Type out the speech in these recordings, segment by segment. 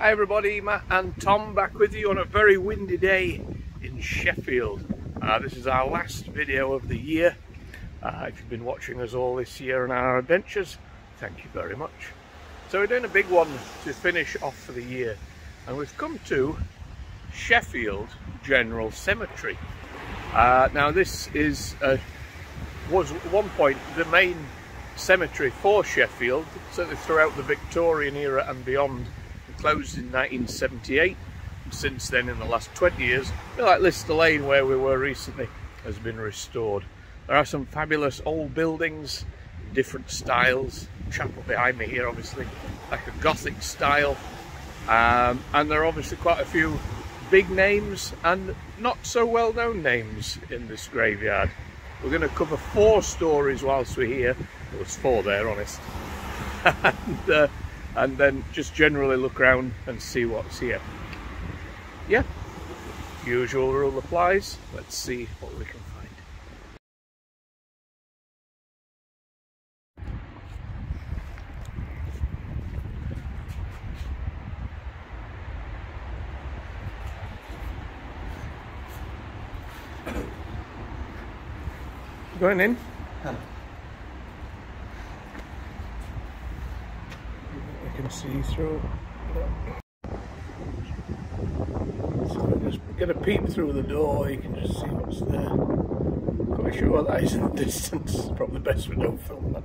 Hi everybody, Matt and Tom back with you on a very windy day in Sheffield. This is our last video of the year. If you've been watching us all this year and our adventures, thank you very much. So we're doing a big one to finish off for the year, and we've come to Sheffield General Cemetery. Now this was at one point the main cemetery for Sheffield, certainly throughout the Victorian era and beyond. It closed in 1978. Since then, in the last 20 years, a bit like Lister Lane where we were recently, has been restored. There are some fabulous old buildings, different styles. Chapel behind me here, obviously, like a Gothic style. And there are obviously quite a few big names and not so well-known names in this graveyard. We're going to cover 4 stories whilst we're here. Well, there's 4 there, honest. And then just generally look around and see what's here. Yeah, usual rule applies. Let's see what we can find. Going in? You can see through. So just get a peep through the door, you can just see what's there. Quite sure what that is in the distance. Probably best we don't film that.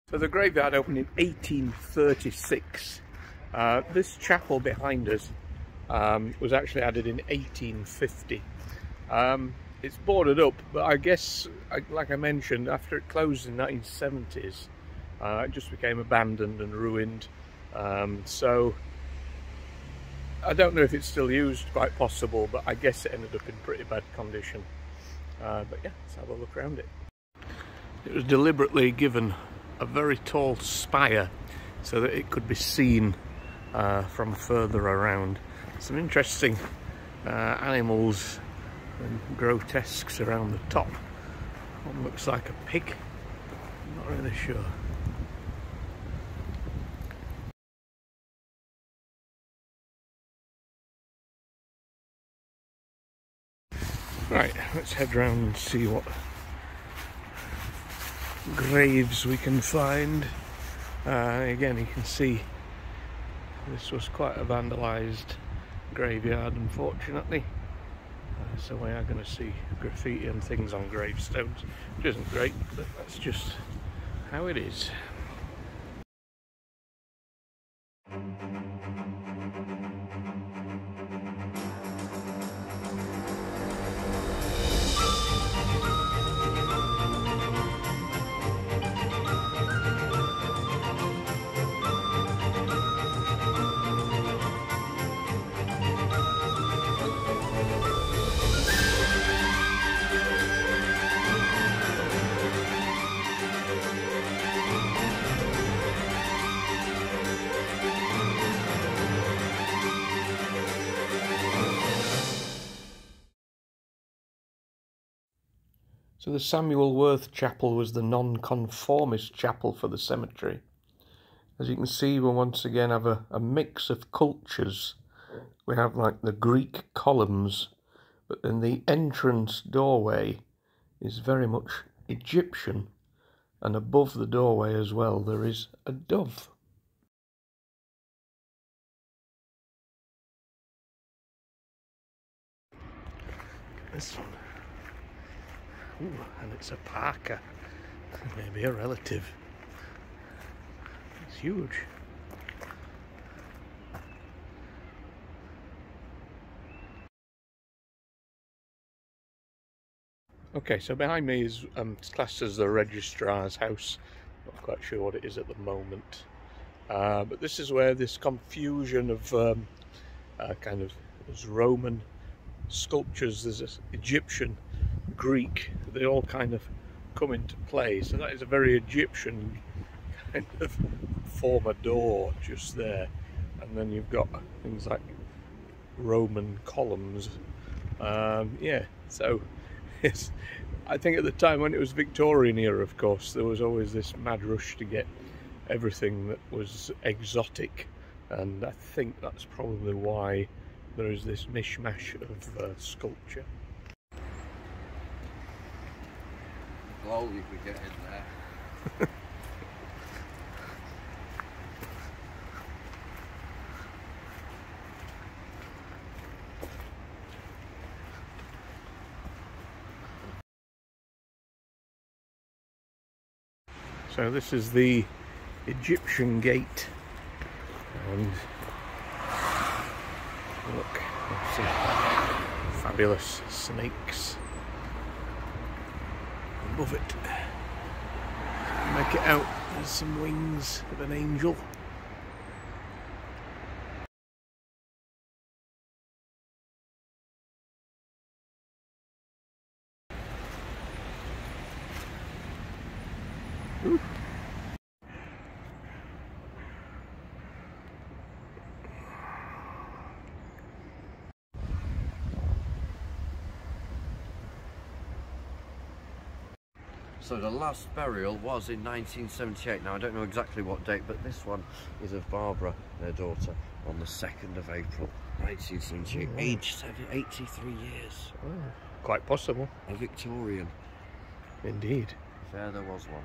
So the graveyard opened in 1836. This chapel behind us was actually added in 1850. It's boarded up, but I guess, like I mentioned, after it closed in the 1970s, it just became abandoned and ruined. So I don't know if it's still used, quite possible, but I guess it ended up in pretty bad condition. But yeah, let's have a look around it. It was deliberately given a very tall spire so that it could be seen from further around. Some interesting animals and grotesques around the top. One looks like a pig, I'm not really sure. Right, let's head round and see what graves we can find. Again, you can see this was quite a vandalised graveyard, unfortunately. So we are going to see graffiti and things on gravestones, which isn't great, but that's just how it is. So the Samuel Worth Chapel was the non-conformist chapel for the cemetery. As you can see, we once again have a mix of cultures. We have like the Greek columns, but then the entrance doorway is very much Egyptian, and above the doorway as well there is a dove. This one. Ooh, and it's a Parker, maybe a relative. It's huge. Okay, so behind me is classed as the Registrar's House. Not quite sure what it is at the moment, but this is where this confusion of kind of there's Roman sculptures, there's this Egyptian, Greek, they all kind of come into play. So that is a very Egyptian kind of former door just there, and then you've got things like Roman columns. Yeah, so it's, I think at the time when it was Victorian era, of course, there was always this mad rush to get everything that was exotic, and I think that's probably why there is this mishmash of sculpture. Glow you could get in there. So this is the Egyptian gate, and look, there's some fabulous snakes above it. Make it out, there's some wings of an angel. Ooh. So the last burial was in 1978. Now I don't know exactly what date, but this one is of Barbara, their daughter, on the 2nd of April 1978, aged 83 years. Oh, quite possible. A Victorian. Indeed. Fair there was one.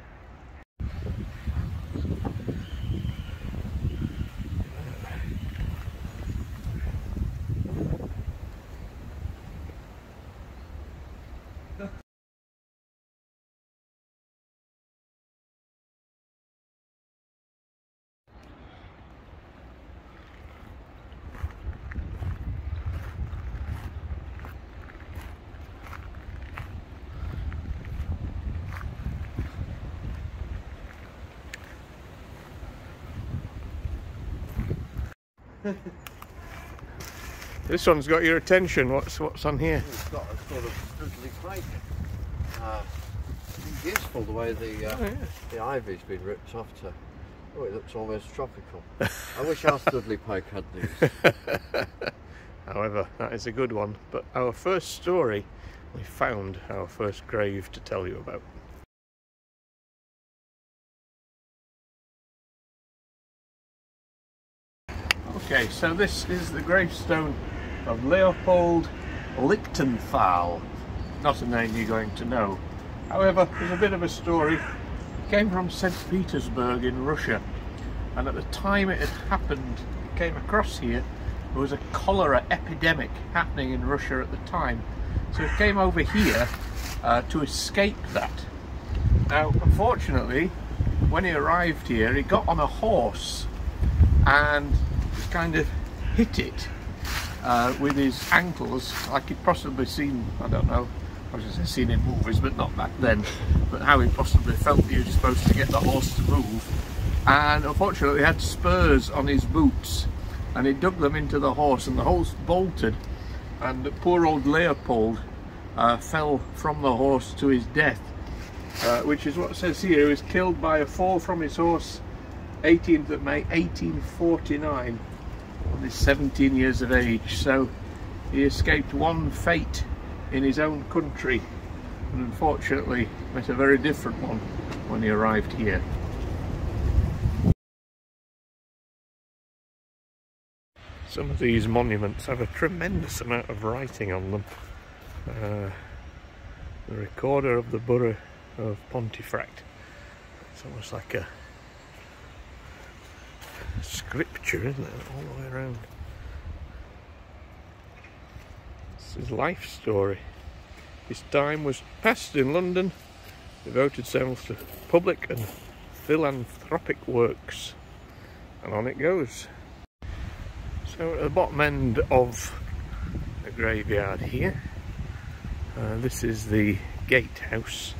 This one's got your attention. What's on here? It's got a sort of Dudley pike. It's beautiful the way the ivy's been ripped off to. Oh, it looks almost tropical. I wish our Dudley pike had these. However, that is a good one. But our first story, we found our first grave to tell you about. Okay, so this is the gravestone of Leopold Lichtenthal. Not a name you're going to know. However, there's a bit of a story. It came from St. Petersburg in Russia, and at the time it had happened, it came across here, there was a cholera epidemic happening in Russia at the time. So it came over here to escape that. Now, unfortunately, when he arrived here, he got on a horse and kind of hit it with his ankles, like he'd possibly seen, I don't know, I was just seen in movies, but not back then, but how he possibly felt he was supposed to get the horse to move. And unfortunately he had spurs on his boots, and he dug them into the horse, and the horse bolted, and poor old Leopold fell from the horse to his death, which is what it says here. He was killed by a fall from his horse 18th of May 1849, when he's 17 years of age. So he escaped one fate in his own country, and unfortunately met a very different one when he arrived here. Some of these monuments have a tremendous amount of writing on them. The recorder of the borough of Pontefract. It's almost like a scripture, isn't it, all the way around. This is life story. His time was passed in London, devoted himself to public and philanthropic works, and on it goes. So at the bottom end of the graveyard here, this is the gatehouse.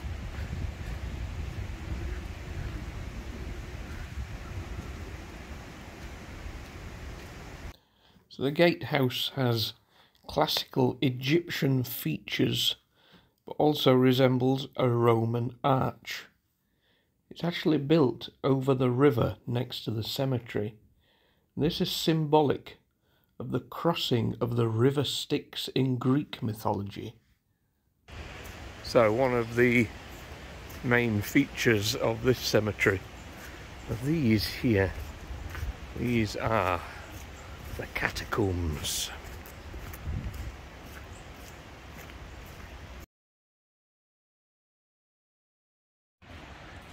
So the gatehouse has classical Egyptian features, but also resembles a Roman arch. It's actually built over the river next to the cemetery. This is symbolic of the crossing of the river Styx in Greek mythology. So one of the main features of this cemetery These here, these are the catacombs.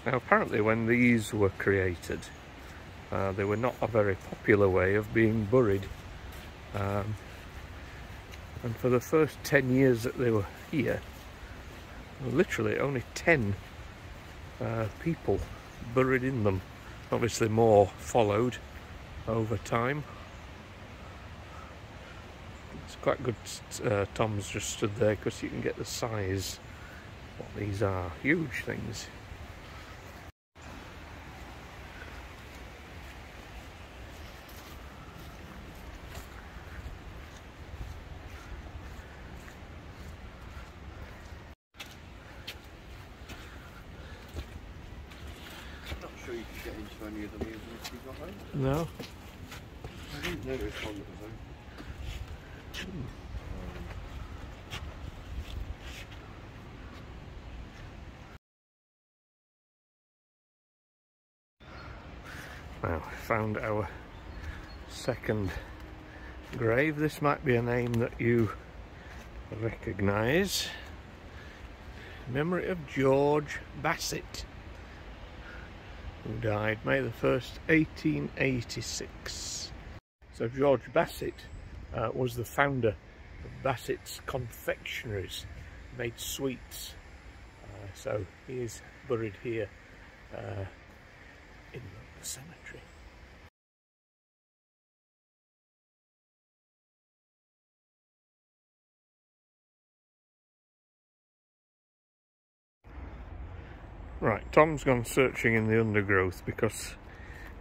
Now apparently when these were created, they were not a very popular way of being buried. And for the first 10 years that they were here, literally only 10 people buried in them. Obviously more followed over time. It's quite good. Tom's just stood there because you can get the size. What these are, huge things. Sure you could get into any of the museums you got home? No. I didn't know there was one that was open. Now, we found our second grave. This might be a name that you recognise. Memory of George Bassett, who died May the 1st, 1886. So George Bassett was the founder of Bassett's confectionaries, made sweets. So he is buried here in the cemetery. Right, Tom's gone searching in the undergrowth because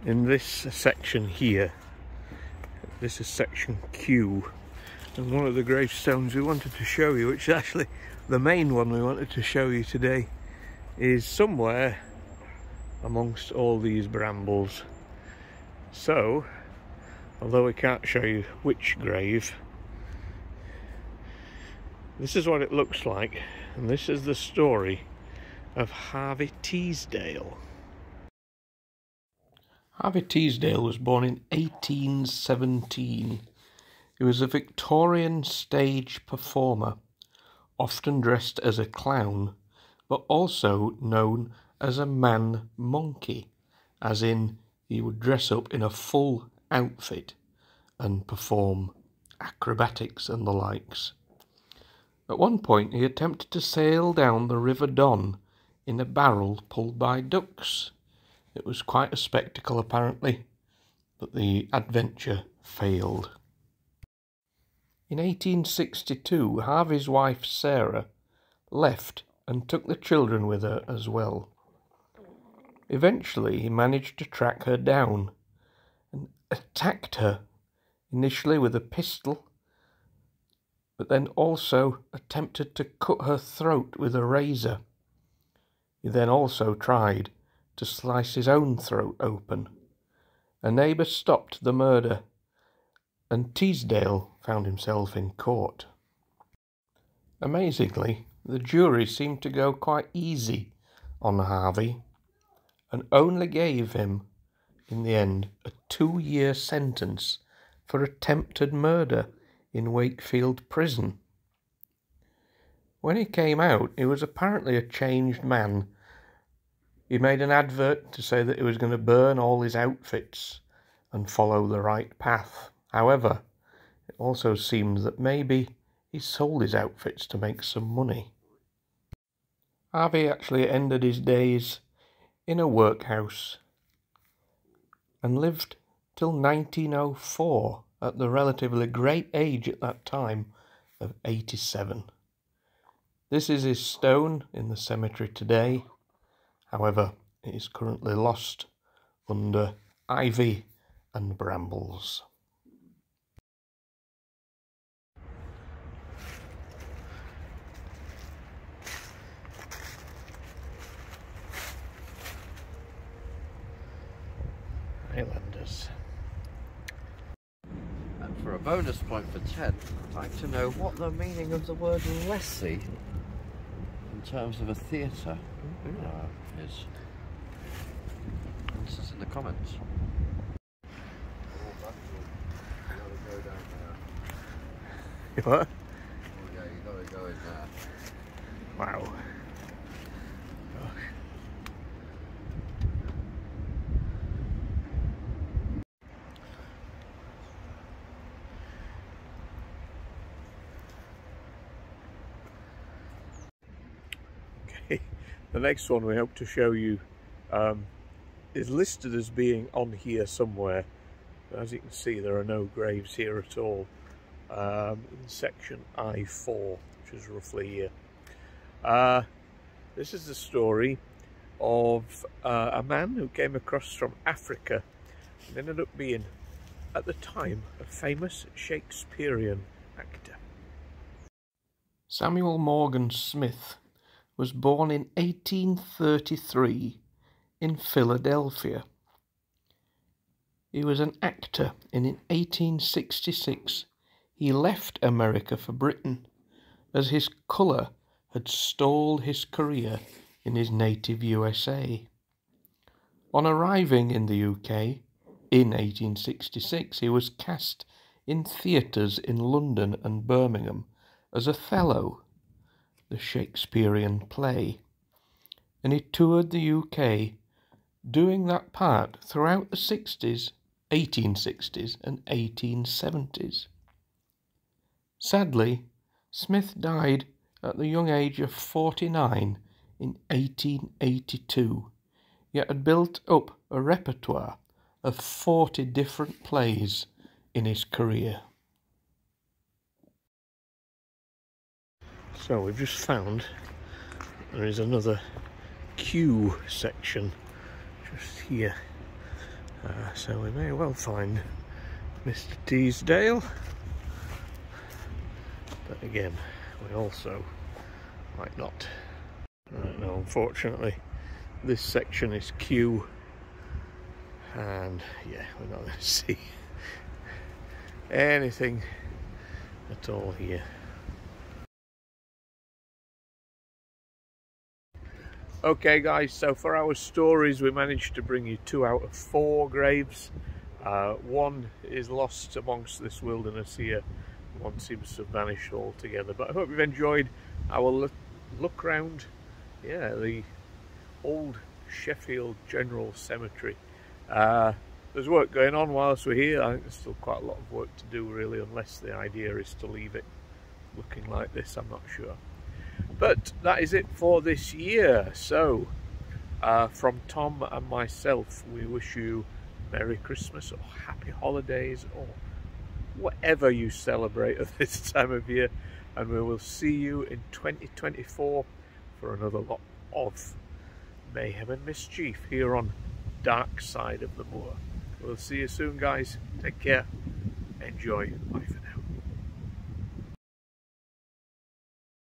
in this section here, this is section Q, and one of the gravestones we wanted to show you, which is actually the main one we wanted to show you today, is somewhere amongst all these brambles. So, although we can't show you which grave, this is what it looks like, and this is the story of Harvey Teasdale. Harvey Teasdale was born in 1817. He was a Victorian stage performer, often dressed as a clown, but also known as a man-monkey, as in he would dress up in a full outfit and perform acrobatics and the likes. At one point he attempted to sail down the River Don in a barrel pulled by ducks. It was quite a spectacle apparently, but the adventure failed. In 1862, Harvey's wife Sarah left and took the children with her as well. Eventually he managed to track her down and attacked her, initially with a pistol, but then also attempted to cut her throat with a razor. He then also tried to slice his own throat open. A neighbour stopped the murder, and Teasdale found himself in court. Amazingly, the jury seemed to go quite easy on Harvey, and only gave him, in the end, a 2-year sentence for attempted murder in Wakefield Prison. When he came out, he was apparently a changed man. He made an advert to say that he was going to burn all his outfits and follow the right path. However, it also seems that maybe he sold his outfits to make some money. Harvey actually ended his days in a workhouse and lived till 1904 at the relatively great age at that time of 87. This is his stone in the cemetery today. However, it is currently lost under ivy and brambles. Highlanders. And for a bonus point for Ted, I'd like to know what the meaning of the word lessee in terms of a theatre is. in the comments. What? Oh yeah, you gotta go in there. Wow. Okay, the next one we hope to show you is listed as being on here somewhere. As you can see, there are no graves here at all. In section I4, which is roughly here. This is the story of a man who came across from Africa and ended up being, at the time, a famous Shakespearean actor. Samuel Morgan Smith was born in 1833 in Philadelphia. He was an actor, and in 1866 he left America for Britain, as his colour had stalled his career in his native USA. On arriving in the UK in 1866, he was cast in theatres in London and Birmingham as Othello, the Shakespearean play, and he toured the UK doing that part throughout the 60s, 1860s and 1870s. Sadly, Smith died at the young age of 49 in 1882, yet had built up a repertoire of 40 different plays in his career. So we've just found there is another Q section just here, so we may well find Mr. Teasdale, but again we also might not. Right, no, unfortunately this section is Q, and yeah, we're not going to see anything at all here. Okay guys, so for our stories we managed to bring you 2 out of 4 graves. One is lost amongst this wilderness here, one seems to have vanished altogether, but I hope you've enjoyed our look round, yeah, the old Sheffield General Cemetery. There's work going on whilst we're here. I think there's still quite a lot of work to do really, unless the idea is to leave it looking like this, I'm not sure. But that is it for this year. So from Tom and myself, we wish you Merry Christmas or Happy Holidays or whatever you celebrate at this time of year, and we will see you in 2024 for another lot of mayhem and mischief here on Dark Side of the Moor. We'll see you soon guys, take care, enjoy, bye for now.